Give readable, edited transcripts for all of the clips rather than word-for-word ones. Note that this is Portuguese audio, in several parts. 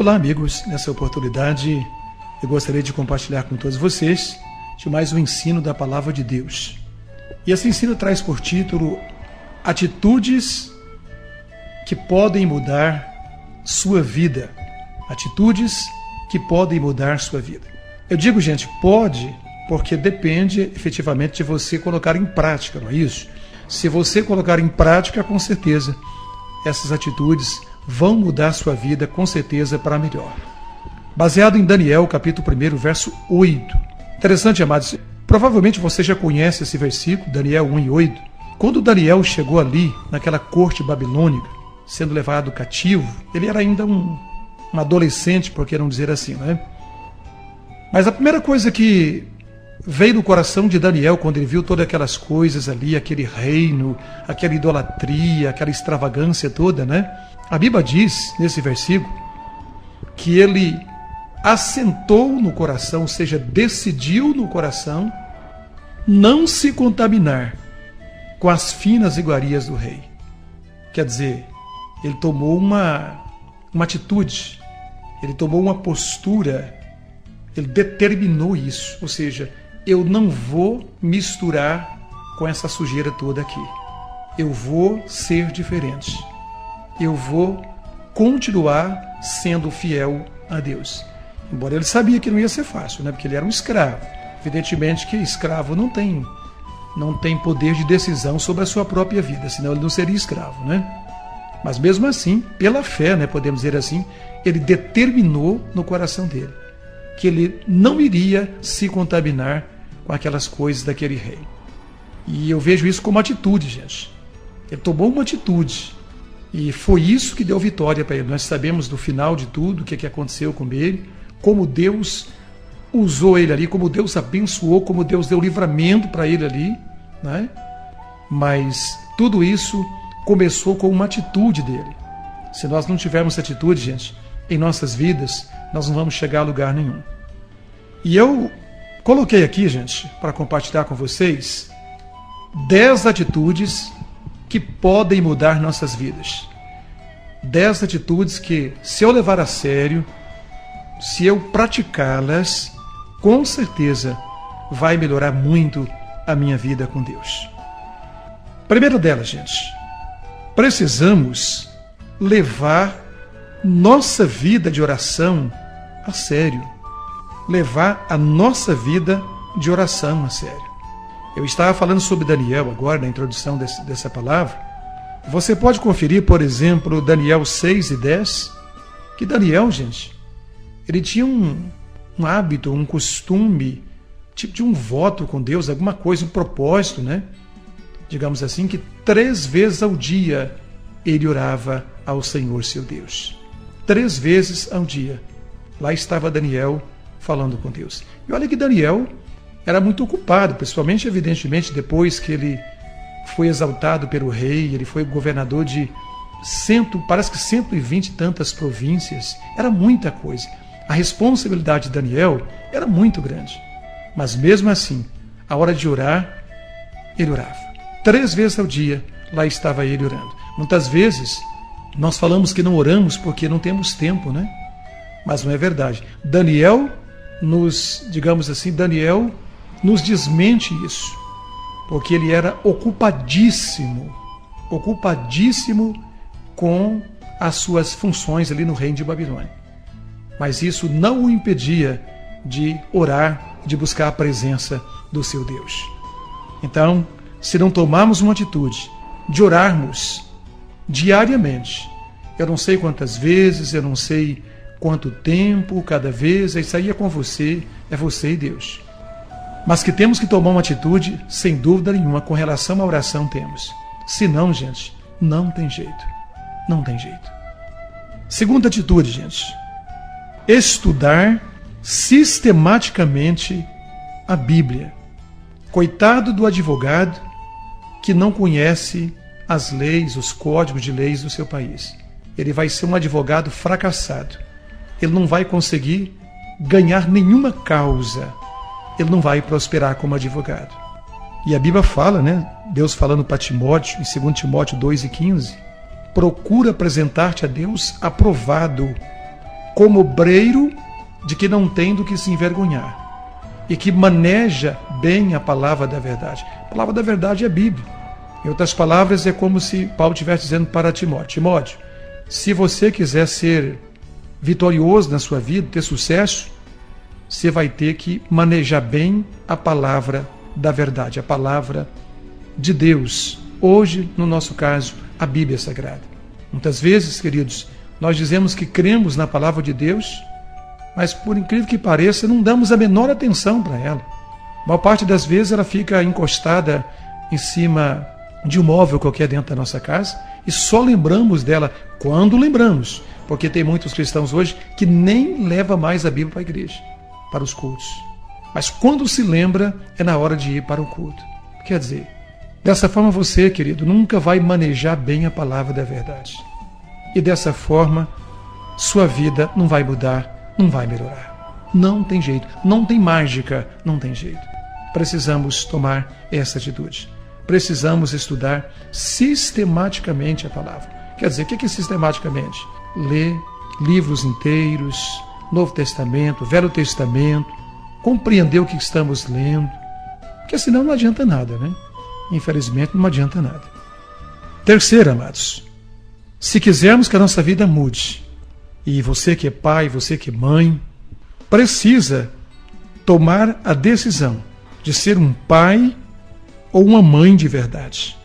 Olá, amigos. Nessa oportunidade, eu gostaria de compartilhar com todos vocês de mais um ensino da Palavra de Deus. E esse ensino traz por título Atitudes que podem mudar sua vida. Atitudes que podem mudar sua vida. Eu digo, gente, pode, porque depende efetivamente de você colocar em prática, não é isso? Se você colocar em prática, com certeza, essas atitudes vão mudar sua vida, com certeza, para melhor. Baseado em Daniel, capítulo 1, verso 8. Interessante, amados, provavelmente você já conhece esse versículo, Daniel 1:8. Quando Daniel chegou ali, naquela corte babilônica, sendo levado cativo, ele era ainda um adolescente, por que não dizer assim, né? Mas a primeira coisa que veio no coração de Daniel, quando ele viu todas aquelas coisas ali, aquele reino, aquela idolatria, aquela extravagância toda, né? A Bíblia diz, nesse versículo, que ele assentou no coração, ou seja, decidiu no coração, não se contaminar com as finas iguarias do rei. Quer dizer, ele tomou uma atitude, ele tomou uma postura, ele determinou isso, ou seja, eu não vou misturar com essa sujeira toda aqui. Eu vou ser diferente. Eu vou continuar sendo fiel a Deus. Embora ele sabia que não ia ser fácil, né? Porque ele era um escravo. Evidentemente que escravo não tem poder de decisão sobre a sua própria vida, senão ele não seria escravo, né? Mas mesmo assim, pela fé, né, podemos dizer assim, ele determinou no coração dele que ele não iria se contaminar com aquelas coisas daquele rei. E eu vejo isso como atitude, gente. Ele tomou uma atitude e foi isso que deu vitória para ele. Nós sabemos do final de tudo, o que aconteceu com ele, como Deus usou ele ali, como Deus abençoou, como Deus deu livramento para ele ali, né? Mas tudo isso começou com uma atitude dele. Se nós não tivermos atitude, gente, em nossas vidas, nós não vamos chegar a lugar nenhum. E eu coloquei aqui, gente, para compartilhar com vocês, 10 atitudes que podem mudar nossas vidas. 10 atitudes que, se eu levar a sério, se eu praticá-las, com certeza vai melhorar muito a minha vida com Deus. Primeira delas, gente, precisamos levar nossa vida de oração a sério. Levar a nossa vida de oração a sério. Eu estava falando sobre Daniel agora, na introdução dessa palavra. Você pode conferir, por exemplo, Daniel 6:10, que Daniel, gente, ele tinha um hábito, um costume, tipo de um voto com Deus, alguma coisa, um propósito, né? Digamos assim, que 3 vezes ao dia ele orava ao Senhor seu Deus. 3 vezes ao dia. Lá estava Daniel falando com Deus. E olha que Daniel era muito ocupado, principalmente, evidentemente, depois que ele foi exaltado pelo rei, ele foi governador de parece que 120 e tantas províncias. Era muita coisa. A responsabilidade de Daniel era muito grande. Mas mesmo assim, a hora de orar, ele orava. 3 vezes ao dia, lá estava ele orando. Muitas vezes, nós falamos que não oramos porque não temos tempo, né? Mas não é verdade. Daniel nos desmente isso, porque ele era ocupadíssimo com as suas funções ali no reino de Babilônia. Mas isso não o impedia de orar, de buscar a presença do seu Deus. Então, se não tomarmos uma atitude de orarmos diariamente, eu não sei quantas vezes, eu não sei quanto tempo, cada vez, isso aí é com você, é você e Deus. Mas que temos que tomar uma atitude, sem dúvida nenhuma, com relação à oração temos. Se não, gente, não tem jeito. Não tem jeito. Segunda atitude, gente. Estudar sistematicamente a Bíblia. Coitado do advogado que não conhece as leis, os códigos de leis do seu país. Ele vai ser um advogado fracassado. Ele não vai conseguir ganhar nenhuma causa. Ele não vai prosperar como advogado. E a Bíblia fala, né? Deus falando para Timóteo, em 2 Timóteo 2:15, procura apresentar-te a Deus aprovado, como obreiro de que não tem do que se envergonhar e que maneja bem a palavra da verdade. A palavra da verdade é a Bíblia. Em outras palavras, é como se Paulo estivesse dizendo para Timóteo: Timóteo, se você quiser ser vitorioso na sua vida, ter sucesso, você vai ter que manejar bem a palavra da verdade, a palavra de Deus. Hoje, no nosso caso, a Bíblia Sagrada. Muitas vezes, queridos, nós dizemos que cremos na palavra de Deus, mas por incrível que pareça, não damos a menor atenção para ela. A maior parte das vezes ela fica encostada em cima de um móvel qualquer dentro da nossa casa e só lembramos dela quando lembramos, porque tem muitos cristãos hoje que nem levam mais a Bíblia para a igreja, para os cultos. Mas quando se lembra, é na hora de ir para o culto. Quer dizer, dessa forma você, querido, nunca vai manejar bem a palavra da verdade. E dessa forma, sua vida não vai mudar, não vai melhorar. Não tem jeito, não tem mágica, não tem jeito. Precisamos tomar essa atitude. Precisamos estudar sistematicamente a palavra. Quer dizer, o que é sistematicamente? Ler livros inteiros, Novo Testamento, Velho Testamento, compreender o que estamos lendo, porque senão não adianta nada, né? Infelizmente não adianta nada. Terceiro, amados, se quisermos que a nossa vida mude, e você que é pai, você que é mãe, precisa tomar a decisão de ser um pai ou uma mãe de verdade.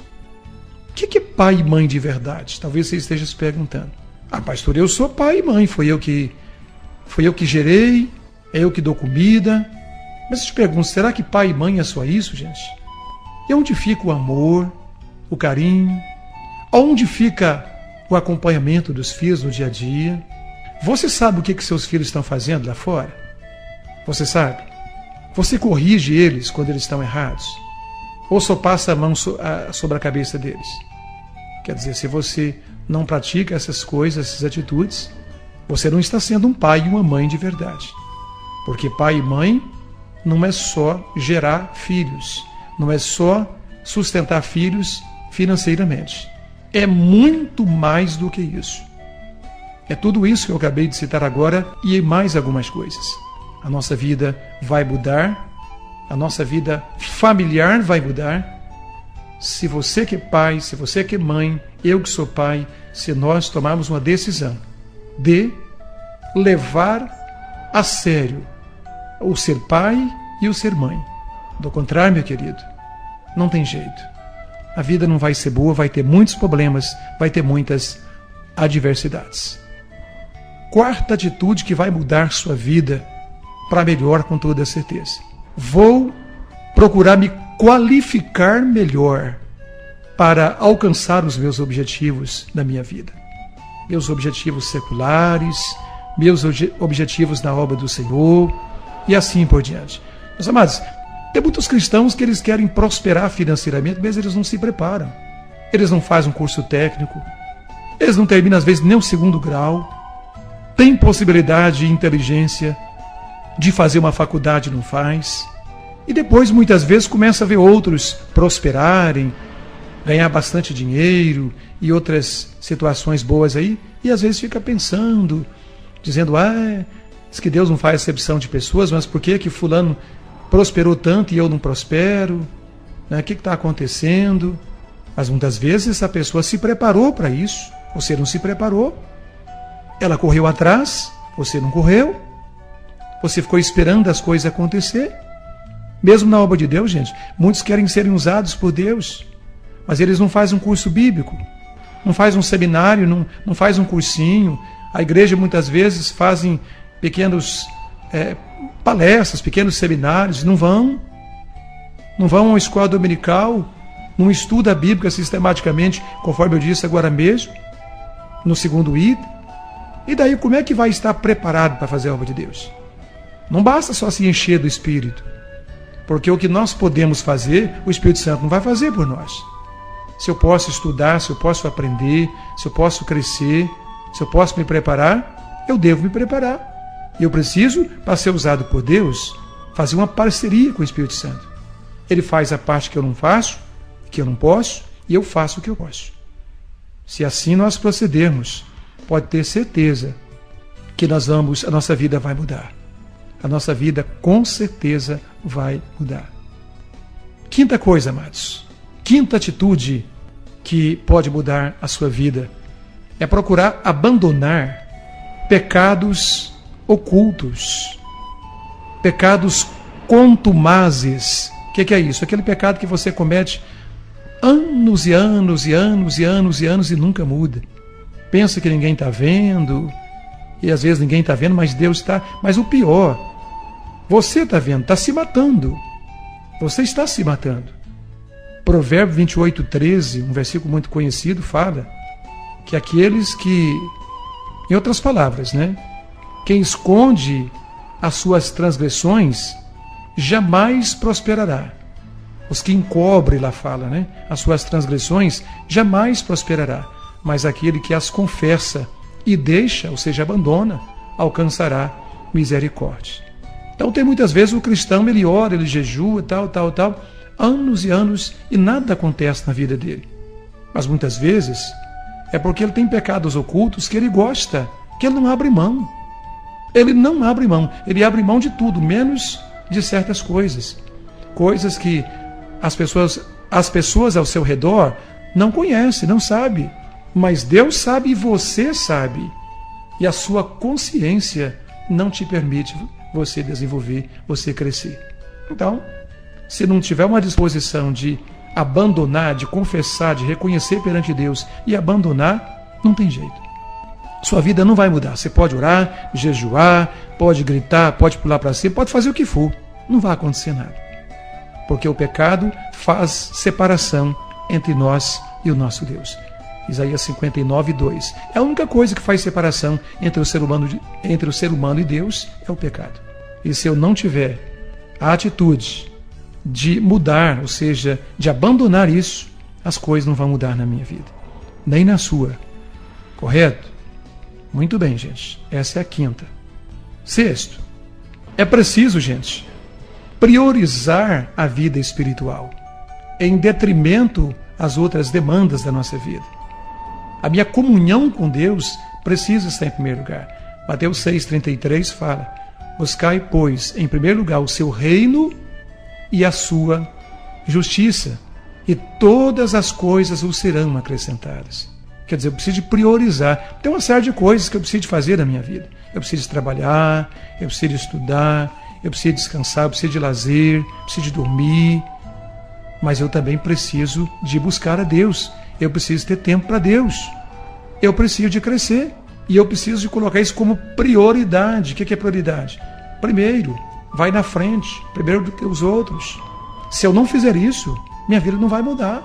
O que é pai e mãe de verdade? Talvez você esteja se perguntando. Ah, pastor, eu sou pai e mãe, foi eu que gerei, é eu que dou comida. Mas eu te pergunto, será que pai e mãe é só isso, gente? E onde fica o amor, o carinho? Onde fica o acompanhamento dos filhos no dia a dia? Você sabe o que seus filhos estão fazendo lá fora? Você sabe? Você corrige eles quando eles estão errados? Ou só passa a mão sobre a cabeça deles? Quer dizer, se você não pratica essas coisas, essas atitudes, você não está sendo um pai e uma mãe de verdade. Porque pai e mãe não é só gerar filhos, não é só sustentar filhos financeiramente. É muito mais do que isso. É tudo isso que eu acabei de citar agora e mais algumas coisas. A nossa vida vai mudar, a nossa vida familiar vai mudar. Se você que é pai, se você que é mãe, eu que sou pai, se nós tomarmos uma decisão de levar a sério o ser pai e o ser mãe. Do contrário, meu querido, não tem jeito. A vida não vai ser boa, vai ter muitos problemas, vai ter muitas adversidades. Quarta atitude que vai mudar sua vida para melhor, com toda certeza. Vou procurar me qualificar melhor para alcançar os meus objetivos na minha vida. Meus objetivos seculares, meus objetivos na obra do Senhor e assim por diante. Meus amados, tem muitos cristãos que eles querem prosperar financeiramente, mas eles não se preparam. Eles não fazem um curso técnico, eles não terminam às vezes nem o 2º grau, tem possibilidade e inteligência de fazer uma faculdade, não faz. E depois, muitas vezes, começa a ver outros prosperarem, ganhar bastante dinheiro e outras situações boas aí, e às vezes fica pensando, dizendo, diz que Deus não faz acepção de pessoas, mas por que fulano prosperou tanto e eu não prospero? O que está acontecendo? Mas muitas vezes essa pessoa se preparou para isso, você não se preparou. Ela correu atrás, você não correu. Você ficou esperando as coisas acontecer. Mesmo na obra de Deus, gente, muitos querem serem usados por Deus, mas eles não fazem um curso bíblico, não fazem um seminário, não fazem um cursinho. A igreja muitas vezes fazem pequenos palestras, pequenos seminários, não vão a uma escola dominical, não estuda a Bíblia sistematicamente, conforme eu disse agora mesmo, no 2º item. E daí como é que vai estar preparado para fazer a obra de Deus? Não basta só se encher do Espírito, porque o que nós podemos fazer, o Espírito Santo não vai fazer por nós. Se eu posso estudar, se eu posso aprender, se eu posso crescer, se eu posso me preparar, eu devo me preparar. E eu preciso, para ser usado por Deus, fazer uma parceria com o Espírito Santo. Ele faz a parte que eu não faço, que eu não posso, e eu faço o que eu posso. Se assim nós procedermos, pode ter certeza que a nossa vida vai mudar. A nossa vida com certeza vai mudar. Quinta coisa, amados, quinta atitude que pode mudar a sua vida é procurar abandonar pecados ocultos, pecados contumazes. O que é isso? Aquele pecado que você comete anos e anos e anos e anos e anos e nunca muda. Pensa que ninguém está vendo, e às vezes ninguém está vendo, mas Deus está. Mas o pior, você está vendo, está se matando. Você está se matando. Provérbio 28:13, um versículo muito conhecido, fala que aqueles que, em outras palavras, né, quem esconde as suas transgressões jamais prosperará. Os que encobrem, lá fala, né, as suas transgressões jamais prosperará. Mas aquele que as confessa e deixa, ou seja, abandona, alcançará misericórdia. Então tem muitas vezes o cristão, ele ora, ele jejua, tal, anos e anos, e nada acontece na vida dele. Mas muitas vezes é porque ele tem pecados ocultos que ele gosta, que ele não abre mão. Ele não abre mão, ele abre mão de tudo, menos de certas coisas. Coisas que as pessoas ao seu redor não conhecem, não sabem. Mas Deus sabe e você sabe. E a sua consciência não te permite você desenvolver, você crescer. Então, se não tiver uma disposição de abandonar, de confessar, de reconhecer perante Deus e abandonar, não tem jeito. Sua vida não vai mudar. Você pode orar, jejuar, pode gritar, pode pular para cima, pode fazer o que for. Não vai acontecer nada. Porque o pecado faz separação entre nós e o nosso Deus. Isaías 59:2. É a única coisa que faz separação entre o ser humano e Deus é o pecado. E se eu não tiver a atitude de mudar, ou seja, de abandonar isso, as coisas não vão mudar na minha vida, nem na sua. Correto? Muito bem, gente. Essa é a quinta. Sexto, é preciso, gente, priorizar a vida espiritual em detrimento às outras demandas da nossa vida. A minha comunhão com Deus precisa estar em primeiro lugar. Mateus 6,33 fala: buscai, pois, em primeiro lugar o seu reino e a sua justiça, e todas as coisas vos serão acrescentadas. Quer dizer, eu preciso de priorizar. Tem uma série de coisas que eu preciso de fazer na minha vida. Eu preciso de trabalhar, eu preciso de estudar, eu preciso de descansar, eu preciso de lazer, eu preciso de dormir. Mas eu também preciso de buscar a Deus. Eu preciso ter tempo para Deus. Eu preciso de crescer. E eu preciso de colocar isso como prioridade. O que é prioridade? Primeiro, vai na frente, primeiro do que os outros. Se eu não fizer isso, minha vida não vai mudar.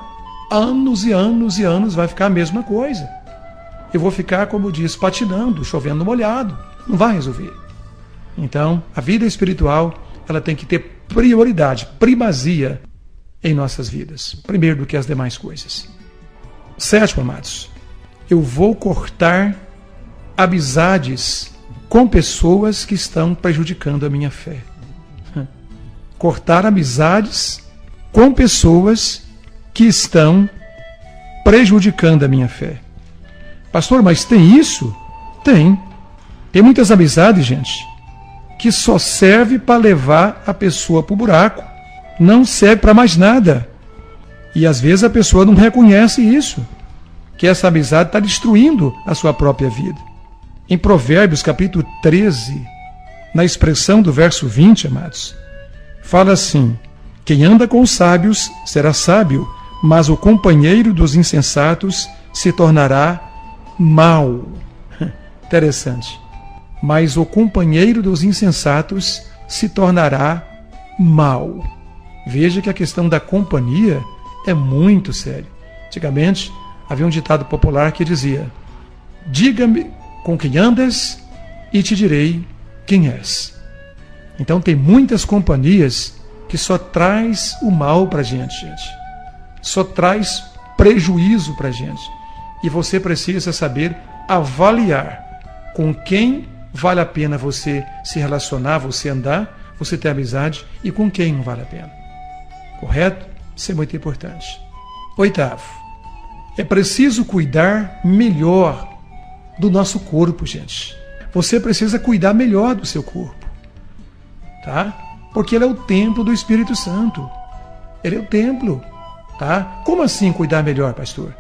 Anos e anos e anos vai ficar a mesma coisa. Eu vou ficar, como diz, patinando, chovendo molhado. Não vai resolver. Então, a vida espiritual, ela tem que ter prioridade, primazia em nossas vidas, primeiro do que as demais coisas. Sétimo, amados, eu vou cortar amizades com pessoas que estão prejudicando a minha fé. Cortar amizades com pessoas que estão prejudicando a minha fé. Pastor, mas tem isso? Tem. Tem muitas amizades, gente, que só serve para levar a pessoa para o buraco. Não serve para mais nada. E às vezes a pessoa não reconhece isso, que essa amizade está destruindo a sua própria vida. Em Provérbios, capítulo 13, na expressão do verso 20, amados, fala assim: quem anda com os sábios será sábio, mas o companheiro dos insensatos se tornará mau. Interessante. Mas o companheiro dos insensatos se tornará mau. Veja que a questão da companhia é muito séria. Antigamente, havia um ditado popular que dizia: diga-me com quem andas e te direi quem és. Então tem muitas companhias que só traz o mal para a gente. Só traz prejuízo para a gente. E você precisa saber avaliar com quem vale a pena você se relacionar, você andar, você ter amizade, e com quem não vale a pena. Correto? Isso é muito importante. Oitavo, é preciso cuidar melhor do nosso corpo, gente. você precisa cuidar melhor do seu corpo, tá? Porque ele é o templo do Espírito Santo. Ele é o templo, tá? Como assim cuidar melhor, pastor?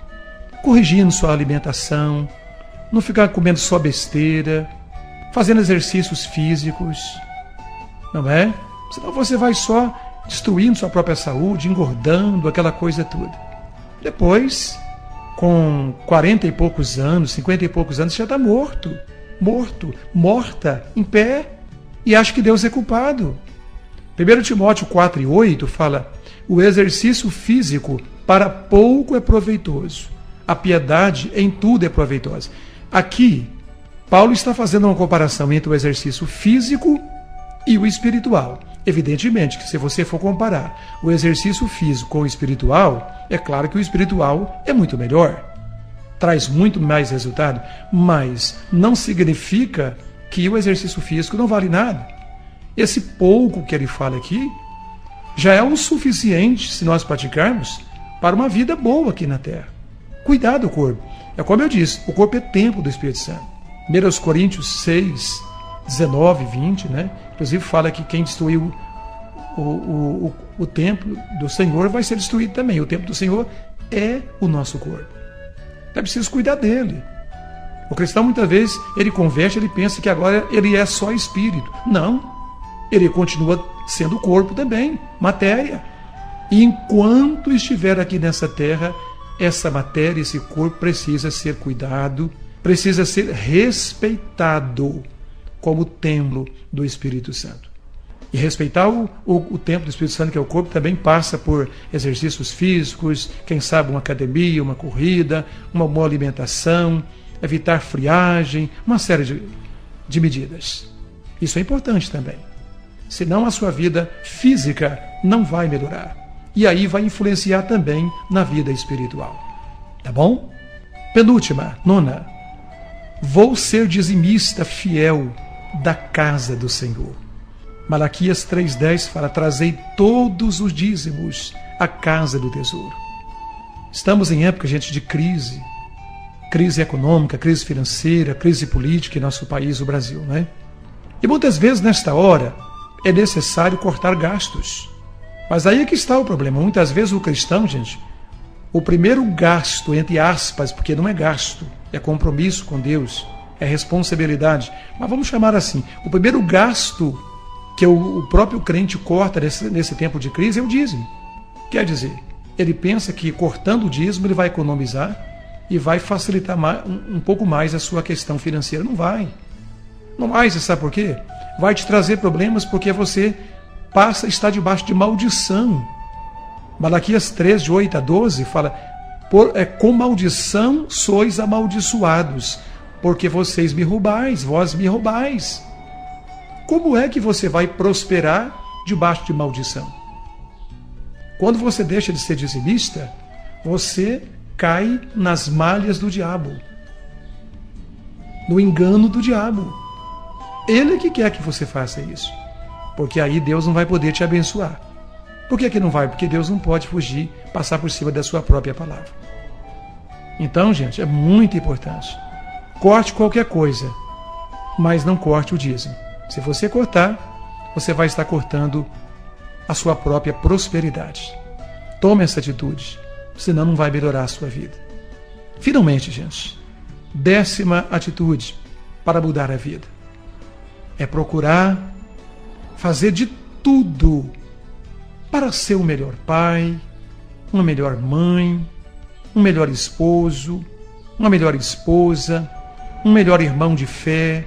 Corrigindo sua alimentação, não ficar comendo só besteira, fazendo exercícios físicos, não é? Senão você vai só destruindo sua própria saúde, engordando, aquela coisa toda. Depois, com 40 e poucos anos, 50 e poucos anos, você já está morta, em pé, e acha que Deus é culpado. 1 Timóteo 4:8 fala: o exercício físico para pouco é proveitoso, a piedade em tudo é proveitosa. Aqui, Paulo está fazendo uma comparação entre o exercício físico e o espiritual. Evidentemente que se você for comparar o exercício físico com o espiritual, é claro que o espiritual é muito melhor, traz muito mais resultado, mas não significa que o exercício físico não vale nada. Esse pouco que ele fala aqui já é o suficiente, se nós praticarmos, para uma vida boa aqui na Terra. Cuidar do corpo. É como eu disse, o corpo é templo do Espírito Santo. 1 Coríntios 6, 19, 20, né? Inclusive fala que quem destruiu o templo do Senhor vai ser destruído também. O templo do Senhor é o nosso corpo. É preciso cuidar dele. O cristão muitas vezes, ele converte, ele pensa que agora ele é só espírito. Não. Ele continua sendo corpo também, matéria. E enquanto estiver aqui nessa terra, essa matéria, esse corpo precisa ser cuidado, precisa ser respeitado como templo do Espírito Santo. E respeitar o templo do Espírito Santo, que é o corpo, também passa por exercícios físicos, quem sabe uma academia, uma corrida, uma boa alimentação, evitar friagem, uma série de medidas. Isso é importante também. Senão a sua vida física não vai melhorar. E aí vai influenciar também na vida espiritual. Tá bom? Penúltima, 9. Vou ser dizimista fiel da casa do Senhor. Malaquias 3,10 fala: trazei todos os dízimos à casa do tesouro. Estamos em época, gente, de crise. Crise econômica, crise financeira, crise política em nosso país, o Brasil, né? E muitas vezes, nesta hora, é necessário cortar gastos. Mas aí é que está o problema. Muitas vezes o cristão, gente, o primeiro gasto, entre aspas, porque não é gasto, é compromisso com Deus, é responsabilidade, mas vamos chamar assim, o primeiro gasto que o próprio crente corta nesse tempo de crise é o dízimo. Quer dizer, ele pensa que cortando o dízimo ele vai economizar e vai facilitar um pouco mais a sua questão financeira. Não vai. Não vai, você sabe por quê? Vai te trazer problemas porque você está debaixo de maldição. Malaquias 3, de 8 a 12, fala: com maldição sois amaldiçoados, porque vocês me roubais, vós me roubais. Como é que você vai prosperar debaixo de maldição? Quando você deixa de ser dizimista, você cai nas malhas do diabo, no engano do diabo. Ele é que quer que você faça isso, porque aí Deus não vai poder te abençoar. Por que não vai? Porque Deus não pode fugir, passar por cima da sua própria palavra. Então, gente, é muito importante. Corte qualquer coisa, mas não corte o dízimo. Se você cortar, você vai estar cortando a sua própria prosperidade. Tome essa atitude, senão não vai melhorar a sua vida. Finalmente, gente, 10ª atitude para mudar a vida é procurar fazer de tudo para ser o melhor pai, uma melhor mãe, um melhor esposo, uma melhor esposa, um melhor irmão de fé,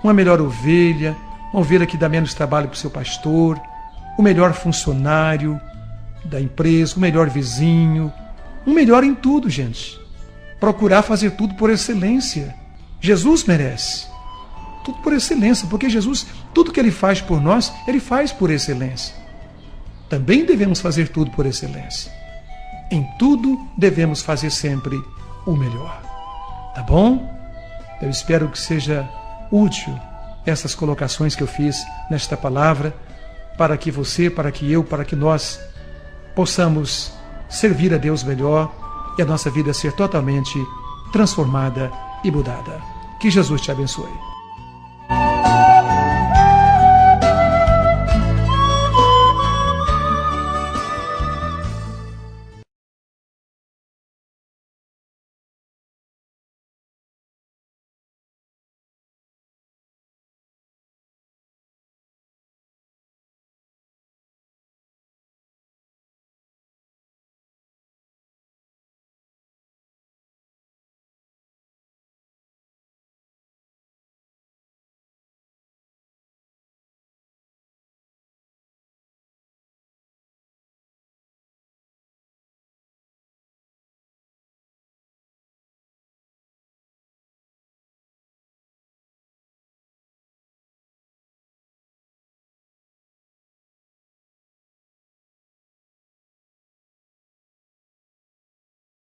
uma melhor ovelha, uma ovelha que dá menos trabalho para o seu pastor, o melhor funcionário da empresa, o melhor vizinho, o melhor em tudo, gente. Procurar fazer tudo por excelência. Jesus merece. Tudo por excelência, porque Jesus, tudo que Ele faz por nós, Ele faz por excelência. Também devemos fazer tudo por excelência. Em tudo devemos fazer sempre o melhor. Tá bom? Eu espero que seja útil essas colocações que eu fiz nesta palavra, para que você, para que eu, para que nós possamos servir a Deus melhor e a nossa vida ser totalmente transformada e mudada. Que Jesus te abençoe.